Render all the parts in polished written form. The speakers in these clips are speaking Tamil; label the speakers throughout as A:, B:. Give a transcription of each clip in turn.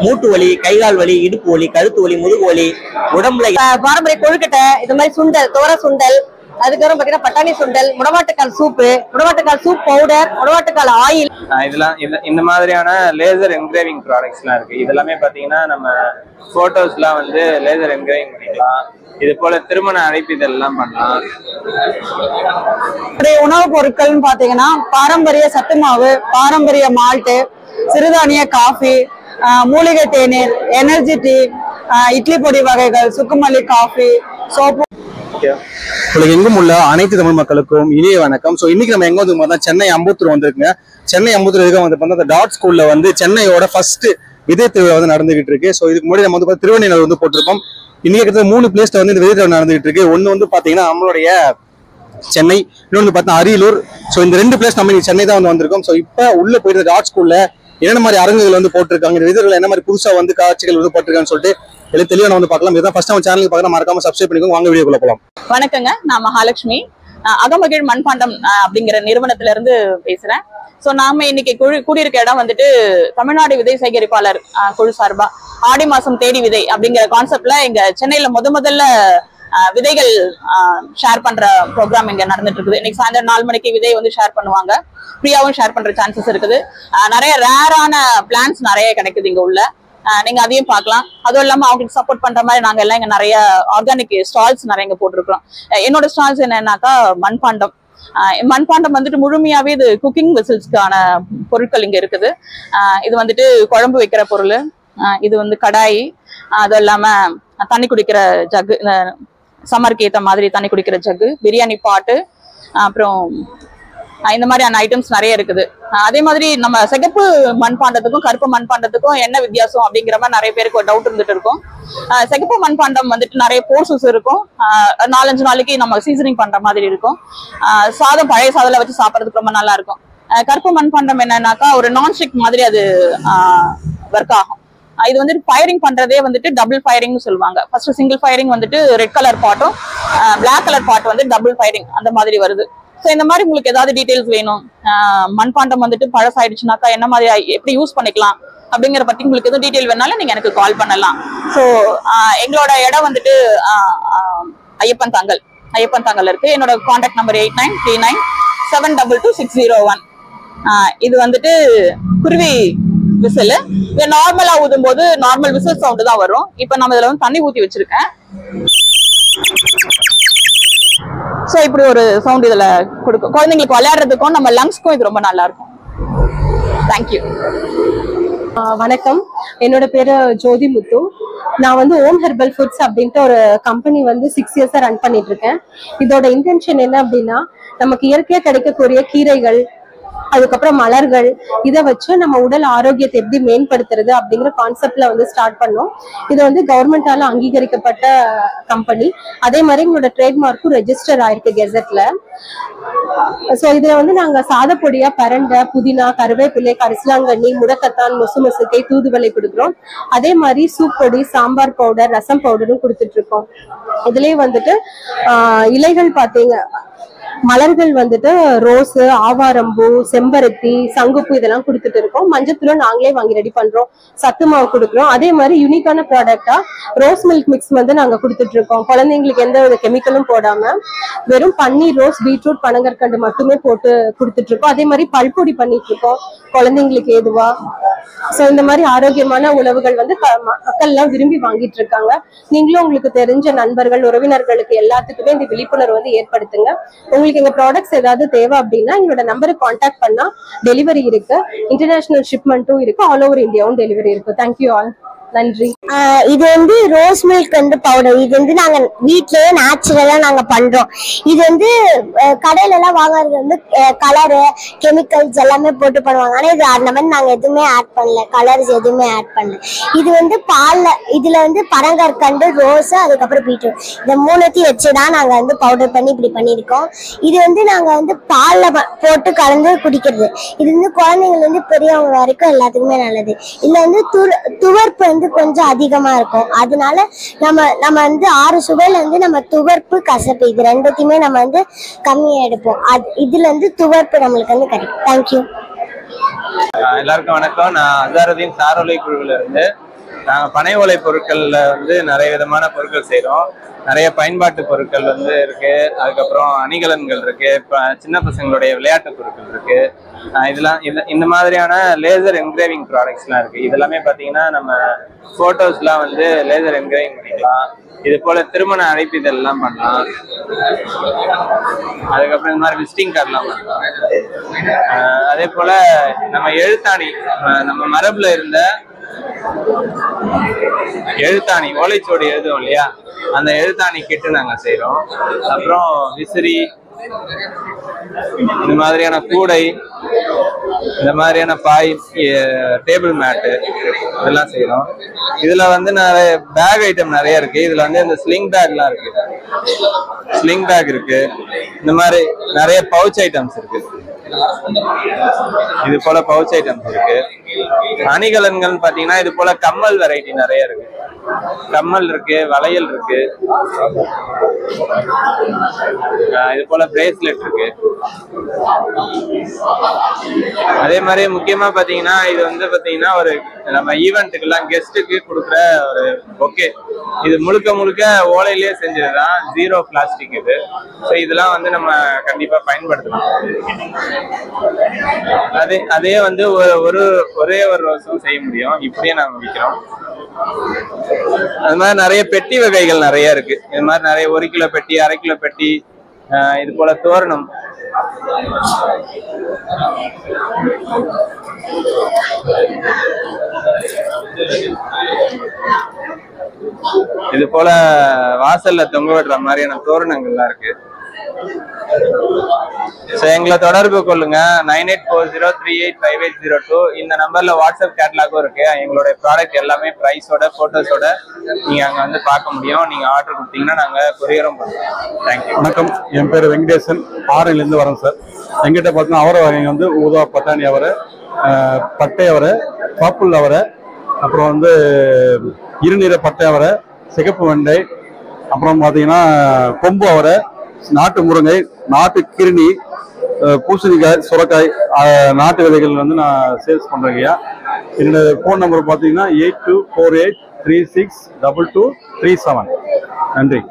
A: மூட்டு வலி, கைகால் வலி, இடுப்பு வலி, கழுத்து வலி, முதுகு வலி, உடம்புல
B: பாரம்பரிய கொழுக்கட்டை, இது மாதிரி சுண்டல், தோர சுண்டல், அதுக்கப்புறம் பாத்தீங்கன்னா பட்டாணி சுண்டல், முடமாட்டுக்கால் சூப்பு, முடமாட்டுக்கால் சூப் பவுடர், முடமாட்டுக்கால் ஆயில்,
C: இதெல்லாம் இந்த மாதிரியான லேசர் என்கிரேவிங் ப்ராடக்ட்ஸ்லாம் இருக்கு. இதெல்லாமே பாத்தீங்கன்னா நம்ம போட்டோஸ்லாம் வந்து லேசர் என்கிரேவிங் பண்ணிக்கலாம். இது போல திருமண அழைப்பிதழ் எல்லாம் பண்ணலாம்.
B: உணவுப் பொருட்கள்னு பாத்தீங்கன்னா பாரம்பரிய சத்து மாவு, பாரம்பரிய மால்ட்டு, சிறுதானிய காஃபி, மூலிகை தேநீர், எனர்ஜி டீ, இட்லி பொடி வகைகள், சுக்குமல்லி காஃபி, சோப்பு.
D: எங்கும் உள்ள அனைத்து தமிழ் மக்களுக்கும் இனிய வணக்கம். ஸோ இன்னைக்கு நம்ம எங்க வந்து சென்னை அம்பத்தூர் வந்திருக்குங்க. சென்னை அம்பத்தூர் எதுக்கு வந்து டாட் ஸ்கூல்ல வந்து சென்னையோட ஃபர்ஸ்ட் விதை திருவிழா வந்து நடந்துகிட்டு இருக்கு. ஸோ இதுக்கு முன்னாடி நம்ம வந்து திருவண்ணாமலை வந்து போட்டிருக்கோம். இன்னைக்கு கிட்டத்தட்ட 3 பிளேஸ்ல வந்து இந்த விதை திருவிழா நடந்துகிட்டு இருக்கு. ஒன்னு வந்து பாத்தீங்கன்னா நம்மளுடைய சென்னை, இன்னொன்று பார்த்தா அரியலூர். ஸோ இந்த 2 பிளேஸ் நம்ம சென்னை தான் வந்து வந்திருக்கோம். ஸோ இப்போ உள்ள போயிட்டு டாட் ஸ்கூல்ல என்ன மாதிரி அரங்குகள் வந்து போட்டிருக்காங்க, இந்த விதர்கள் என்ன மாதிரி புதுசா வந்து காட்சிகள் வந்து போட்டிருக்கான்னு சொல்லிட்டு எல்லாம் தெளிவாக வந்து பார்க்கலாம். இதான் ஃபர்ஸ்ட் நம்ம சேனலுக்கு பார்க்கலாம், மறக்காம சப்ஸ்கிரைப் பண்ணிக்கோங்க. வாங்க வீடியோக்குள்ள போகலாம்.
E: வணக்கங்க, நான் மகாலட்சுமி, அகமகிழ் மண்பாண்டம் அப்படிங்கிற நிறுவனத்துல இருந்து பேசுறேன். சோ நாம இன்னைக்கு கூடியிருக்க இடம் வந்துட்டு தமிழ்நாடு விதை சேகரிப்பாளர் குழு சார்பா ஆடி மாசம் தேடி விதை அப்படிங்கிற கான்செப்ட்ல இங்க சென்னையில முதல்ல விதைகள் ஷேர் பண்ற ப்ரோக்ராம் இங்க நடந்துட்டு இருக்குது. இன்னைக்கு சாயந்தரம் 4 மணிக்கு விதை வந்து ஷேர் பண்ணுவாங்க. ஃப்ரீயாவும் ஷேர் பண்ற சான்சஸ் இருக்குது. நிறைய ரேரான பிளான்ஸ் நிறைய கிடைக்குது இங்க உள்ள. நீங்க அதையும் பார்க்கலாம். அதுவும் இல்லாம அவங்களுக்கு சப்போர்ட் பண்ற மாதிரி நாங்க எல்லாம் இங்க நிறைய ஆர்கானிக் ஸ்டால்ஸ் நிறைய இங்க போட்டிருக்கிறோம். என்னோட ஸ்டால்ஸ் என்னன்னாக்கா மண்பாண்டம். மண்பாண்டம் வந்துட்டு முழுமையாவே இது குக்கிங் வெசல்ஸ்க்கான பொருட்கள் இங்க இருக்குது. இது வந்துட்டு குழம்பு வைக்கிற பொருள், இது வந்து கடாய், அதுவும் இல்லாம தண்ணி குடிக்கிற ஜக்கு, சம்மருக்கு ஏற்ற மாதிரி தண்ணி குடிக்கிற ஜக்கு, பிரியாணி பாட்டு, அப்புறம் இந்த மாதிரியான ஐட்டம்ஸ் நிறைய இருக்குது. அதே மாதிரி நம்ம சிகப்பு மண்பாண்டத்துக்கும் கருப்பு மண்பாண்டத்துக்கும் என்ன வித்தியாசம் அப்படிங்கிற மாதிரி நிறைய பேருக்கு ஒரு டவுட் இருந்துட்டு இருக்கும். சிகப்பு மண்பாண்டம் வந்துட்டு நிறைய போர்சஸ் இருக்கும். 4-5 நாளைக்கு நம்ம சீசனிங் பண்ற மாதிரி இருக்கும். சாதம் பழைய சாதத்துல வச்சு சாப்பிட்றதுக்கு ரொம்ப நல்லா இருக்கும். கருப்பு மண்பாண்டம் என்னன்னாக்கா ஒரு நான்ஸ்டிக் மாதிரி அது ஒர்க் ஆகும். இது வந்துட்டு ஃபயரிங் பண்றதே வந்துட்டு டபுள் ஃபயரிங்னு சொல்லுவாங்க. ஃபர்ஸ்ட் சிங்கிள் ஃபயரிங் வந்துட்டு ரெட் கலர் பாட்டும், பிளாக் கலர் பாட் வந்து டபுள் ஃபயரிங் அந்த மாதிரி வருது. ஸோ இந்த மாதிரி உங்களுக்கு ஏதாவது டீடைல்ஸ் வேணும், மண்பாண்டம் வந்துட்டு பழசாயிடுச்சுனாக்கா என்ன மாதிரி எப்படி யூஸ் பண்ணிக்கலாம் அப்படிங்கிற பத்தி உங்களுக்கு எதுவும் டீடைல் வேணாலும் நீங்க எனக்கு கால் பண்ணலாம். ஸோ எங்களோட இடம் வந்துட்டு ஐயப்பன் தாங்கல் இருக்கு. என்னோட கான்டாக்ட் நம்பர் 8939722601. இது வந்துட்டு குருவி விசில். நார்மலா ஊதும் போது நார்மல் விசில் சவுண்டு தான் வரும். இப்ப நம்ம இதுல வந்து தண்ணி ஊத்தி வச்சிருக்கேன். சோ இப்படி ஒரு சவுண்ட் இதுல கொடுக்கும். குழந்தைங்களுக்கு விளையாடுறதுக்கும் நம்ம லங்ஸ்க்கும் இது ரொம்ப நல்லா இருக்கும். தேங்க்யூ.
F: வணக்கம், என்னோட பேரு ஜோதி முத்து. நான் வந்து ஓம் ஹெர்பல் ஃபுட்ஸ் அப்படின்ட்டு ஒரு கம்பெனி வந்து 6 இயர்ஸா ரன் பண்ணிட்டு இருக்கேன். இதோட இன்டென்ஷன் என்ன அப்படின்னா, நமக்கு இயற்கையா கிடைக்கக்கூடிய கீரைகள், அதுக்கப்புறம் மலர்கள், இதை வச்சு நம்ம உடல் ஆரோக்கியத்தை எப்படி மேம்படுத்துறது அப்படிங்கிற கான்செப்ட்ல வந்து ஸ்டார்ட் பண்ணோம். இது வந்து கவர்மெண்டால அங்கீகரிக்கப்பட்ட கம்பெனி. அதே மாதிரி எங்களோட ட்ரேட்மார்க்கும் ரெஜிஸ்டர் ஆயிருக்கு கெசட்ல. சோ இதுல வந்து நாங்க சாதப்பொடியா பரண்டை, புதினா, கருவேப்பிலை, கரிசலாங்கண்ணி, முடக்கத்தான், முசுமுசுக்கை, தூதுவளை கொடுக்குறோம். அதே மாதிரி சூப் பொடி, சாம்பார் பவுடர், ரசம் பவுடரும் கொடுத்துட்டு இருக்கோம். இதுலயே வந்துட்டு இலைகள் பாத்தீங்க, மலர்கள் வந்துட்டு ரோஸ், ஆவாரம்பூ, செம்பருத்தி, சங்குப்பூ இதெல்லாம் கொடுத்துட்டு இருக்கோம். மஞ்சத்தூள் நாங்களே வாங்கி ரெடி பண்றோம். சத்து மாவு கொடுக்குறோம். அதே மாதிரி யூனிக்கான ப்ராடக்டா ரோஸ் மில்க் மிக்ஸ் வந்து நாங்க கொடுத்துட்டு இருக்கோம். குழந்தைங்களுக்கு எந்த வித கெமிக்கலும் போடாம வெறும் பன்னீர், ரோஸ், பீட்ரூட், பனங்கற்கண்டு மட்டுமே போட்டு கொடுத்துட்டு இருக்கோம். அதே மாதிரி பல்பொடி பண்ணிட்டு இருக்கோம் குழந்தைங்களுக்கு ஏதுவா. சோ இந்த மாதிரி ஆரோக்கியமான உணவுகள் வந்து மக்கள் எல்லாம் விரும்பி வாங்கிட்டு இருக்காங்க. நீங்களும் உங்களுக்கு தெரிஞ்ச நண்பர்கள், உறவினர்களுக்கு எல்லாத்துக்குமே இந்த விழிப்புணர்வு வந்து ஏற்படுத்துங்க. உங்களுக்கு எங்க ப்ராடக்ட்ஸ் ஏதாவது தேவை அப்படின்னா எங்களோட நம்பருக்கு கான்டாக்ட் பண்ணா டெலிவரி இருக்கு. இன்டர்நேஷனல் ஷிப்மெண்ட்டும் இருக்கு. ஆல் ஓவர் இந்தியாவும் டெலிவரி இருக்கு. Thank you all. நன்றி.
G: இது வந்து ரோஸ் மில்க் வந்து பவுடர். இது வந்து நாங்க வீட்லயே நேச்சுரலா நாங்க பண்றோம். இது வந்து கடையில எல்லாம் வாங்குறது வந்து கலரு, கெமிக்கல்ஸ் எல்லாமே போட்டு பண்ணுவாங்க. ஆனா இது அந்த மாதிரி நாங்க எதுவுமே ஆட் பண்ணல, கலர்ஸ் எதுவுமே ஆட் பண்ணல. இது வந்து பால்ல, இதுல வந்து பனங்கற்கண்டு, ரோஸ், அதுக்கப்புறம் பீட்ரூட், இந்த 3த்தையும் வச்சுதான் நாங்க வந்து பவுடர் பண்ணி இப்படி பண்ணிருக்கோம். இது வந்து நாங்க வந்து பால்ல போட்டு கலந்து குடிக்கிறது. இது வந்து குழந்தைங்க வந்து பெரியவங்க வரைக்கும் எல்லாத்துக்குமே நல்லது. இதுல வந்து துவர்ப்பு வந்து கொஞ்சம் அதிகமா இருக்கும். அதனால நம்ம வந்து 6 சுவையில வந்து நம்ம துவர்ப்பு, கசப்பு இது ரெண்டுத்தையுமே நம்ம வந்து கம்மியா எடுப்போம். இதுல இருந்து துவர்ப்பு நம்மளுக்கு வந்து கிடைக்கும். தேங்க்யூ.
C: எல்லாருக்கும் வணக்கம். நான் அசாருதீன் சாரோலை குழுவில இருந்து. நாங்கள் பனை ஓலை பொருட்கள்ல வந்து நிறைய விதமான பொருட்கள் செய்கிறோம். நிறைய பயன்பாட்டு பொருட்கள் வந்து இருக்கு. அதுக்கப்புறம் அணிகலன்கள் இருக்கு, சின்ன பசங்களுடைய விளையாட்டு பொருட்கள் இருக்கு. இதெல்லாம் இந்த மாதிரியான லேசர் என்கிரேவிங் ப்ராடக்ட்ஸ்லாம் இருக்கு. இதெல்லாமே பார்த்தீங்கன்னா நம்ம போட்டோஸ்லாம் வந்து லேசர் என்கிரேவிங் பண்ணிக்கலாம். இது போல திருமண அழைப்பிதழ்லாம் பண்ணலாம். அதுக்கப்புறம் இந்த மாதிரி விசிட்டிங் கார்டெலாம் பண்ணலாம். அதே போல நம்ம எழுத்தாணி, நம்ம மரபுல இருந்த எழுத்தாணி, ஓலைச்சுவடி எழுதுவோம் இல்லையா, அந்த எழுத்தாணி கிட்டு நாங்க செய்யறோம். அப்புறம் விசிறி, இந்த மாதிரியான கூடை, இந்த மாதிரியான பாய், டேபிள் மேட்டு இதெல்லாம் செய்யறோம். இதுல வந்து நிறைய பேக் ஐட்டம் நிறைய இருக்கு. இதுல வந்து இந்த ஸ்லிங் பேக்லாம் இருக்கு, ஸ்லிங் பேக் இருக்கு. இந்த மாதிரி நிறைய பவுச் ஐட்டம்ஸ் இருக்கு. இது போல பவுச் ஐட்டம்ஸ் இருக்கு. அணிகலன்கள் பாத்தீங்கன்னா இது போல கம்மல் வெரைட்டி நிறைய இருக்கு. கம்மல் இருக்கு, வளையல் இருக்கு, இது போல பிரேஸ்லெட் இருக்கு. அதே மாதிரி முக்கியமா பாத்தீங்கன்னா இது வந்து பாத்தீங்கன்னா ஒரு நம்ம ஈவெண்ட்டுக்கு எல்லாம் கெஸ்ட்டுக்கு கொடுக்குற ஒரு பொக்கே. இது முழுக்க முழுக்க ஓலையிலேயே செஞ்சதுதான், 0 பிளாஸ்டிக் இது. ஸோ இதெல்லாம் வந்து நம்ம கண்டிப்பா பயன்படுத்தலாம். அதே வந்து ஒரே ஒரு ரோஸும் செய்ய முடியும், இப்படியே நாங்க விற்கிறோம். அது மாதிரி நிறைய பெட்டி வகைகள் நிறைய இருக்கு. இது மாதிரி நிறைய 1 கிலோ பெட்டி, 1/2 கிலோ பெட்டி, இது போல தோரணம். இது போல வாசல்ல தொங்க விடுற மாதிரியான தோரணங்கள்லாம் இருக்கு. எங்களை தொடர்பு கொள்ளுங்க. 9840385802 இந்த நம்பர்ல வாட்ஸ்அப் கேட்லாகும் இருக்கு. எங்களுடைய ப்ராடக்ட் எல்லாமே பிரைஸோட போட்டோஸோட நீங்க அங்க வந்து பார்க்க முடியும். நீங்க ஆர்டர் கொடுத்தீங்கன்னா நாங்க கொரியரும் பண்ணுவோம். தேங்க்யூ.
D: வணக்கம், என் பேர் வெங்கடேசன், ஆரணிலேருந்து வரேன் சார். எங்கிட்ட பார்த்தீங்கன்னா அவரை வகைங்க வந்து ஊதா பட்டாணி அவரை, பட்டை அவரை, பாப்புள் அவரை, அப்புறம் வந்து இருநிற பட்டை அவரை, சிகப்பு வெண்டை, அப்புறம் பார்த்தீங்கன்னா கொம்பு அவரை, நாட்டு முருங்கை, நாட்டு கிருணி, பூசணிக்காய், சுரக்காய், நாட்டு விதைகள் வந்து நான் சேல்ஸ் பண்றேங்கய்யா. என்னோட ஃபோன் நம்பர் பார்த்தீங்கன்னா 8248362237. நன்றி.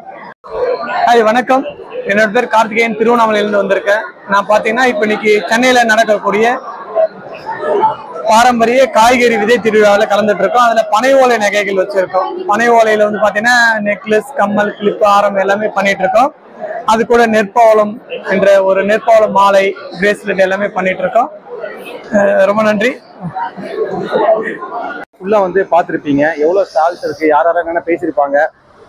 H: ஹாய், வணக்கம். என்னோட பேர் கார்த்திகேயன், திருவண்ணாமலையிலிருந்து வந்திருக்கேன். நான் பார்த்தீங்கன்னா இப்போ இன்னைக்கு சென்னையில் நடக்கக்கூடிய பாரம்பரிய காய்கறி விதை திருவிழாவில் கலந்துட்டு இருக்கோம். அதுல பனை ஓலை நகைகள் வச்சிருக்கோம். பனை ஓலையில வந்து பாத்தீங்கன்னா நெக்லஸ், கம்மல், கிளிப், ஆரம் எல்லாமே பண்ணிட்டு இருக்கோம். அது கூட நெற்பவளம் என்ற ஒரு நெற்பவளம் மாலை, பிரேஸ்லெட் எல்லாமே பண்ணிட்டு இருக்கோம். ரொம்ப நன்றி.
D: உள்ள வந்து பார்த்துருப்பீங்க எவ்வளவு ஸ்டால்ஸ் இருக்கு, யாராவது என்னென்ன பேசியிருப்பாங்க.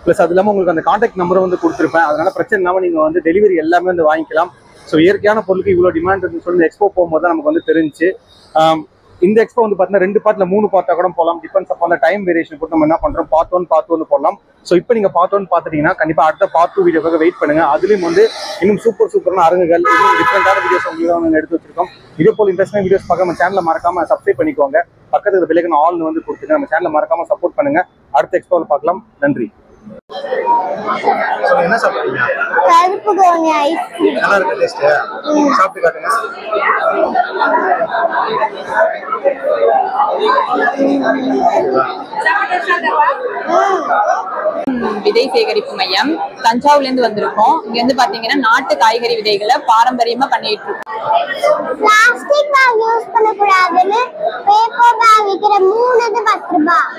D: ப்ளஸ் அது இல்லாமல் உங்களுக்கு அந்த கான்டாக்ட் நம்பரை வந்து கொடுத்துருப்பேன். அதனால பிரச்சனை இல்லாமல் நீங்கள் வந்து டெலிவரி எல்லாமே வந்து வாங்கிக்கலாம். ஸோ இயற்கையான பொருளுக்கு இவ்வளோ டிமாண்ட் இருக்குன்னு சொல்லி இந்த எக்ஸ்போ போகும்போது தான் நமக்கு வந்து தெரிஞ்சு. இந்த எக்ஸ்போ வந்து பார்த்தீங்கன்னா 2 பார்ட்ல 3 பார்ட்டா கூட போகலாம். டிபெண்ட்ஸ் அப்போ அந்த டைம் வேரியேஷன் போட்டு நம்ம என்ன பண்ணுறோம், பார்ட் 1 பார்ட் 2 போடலாம். ஸோ இப்போ நீங்கள் பார்ட் 1 பார்த்துட்டீங்கன்னா கண்டிப்பாக அடுத்த பார்ட் 2 வீடியோக்காக வெயிட் பண்ணுங்க. அதுலேயும் வந்து இன்னும் சூப்பரான அரங்குகள், இன்னும் டிஃப்ரெண்டான வீடியோஸ் உங்களுக்கு எடுத்து வச்சிருக்கோம். இதே போல் இன்ட்ரெஸ்டிங் வீடியோஸ் பார்க்க நம்ம சேனலை மறக்காம சப்ஸ்கிரைப் பண்ணிக்கோங்க. பக்கத்துல பெல்லைக்கான ஆல்னு வந்து கொடுத்துங்க. நம்ம சேனலை மறக்காம சப்போர்ட் பண்ணுங்க. அடுத்த எக்ஸ்போவில் பார்க்கலாம். நன்றி. என்ன சாப்பிடுறீங்க?
G: கருப்பு கோணி ஐஸ்.
D: நல்லா இருக்கு டேஸ்ட். சாப்பிட்டு காட்டுங்க.
E: விதை சேகரிப்பு மையம் தஞ்சாவூர்ல இருந்து வந்திருக்கோம். இங்க வந்து பாத்தீங்கன்னா நாட்டு காய்கறி விதைகளை பாரம்பரியமா பண்ணிட்டு இருக்கோம்.
G: பிளாஸ்டிக் பேக் யூஸ் பண்ண கூடாதுன்னு பேப்பர் பேக் விக்கிற 3 10 ரூபாய்.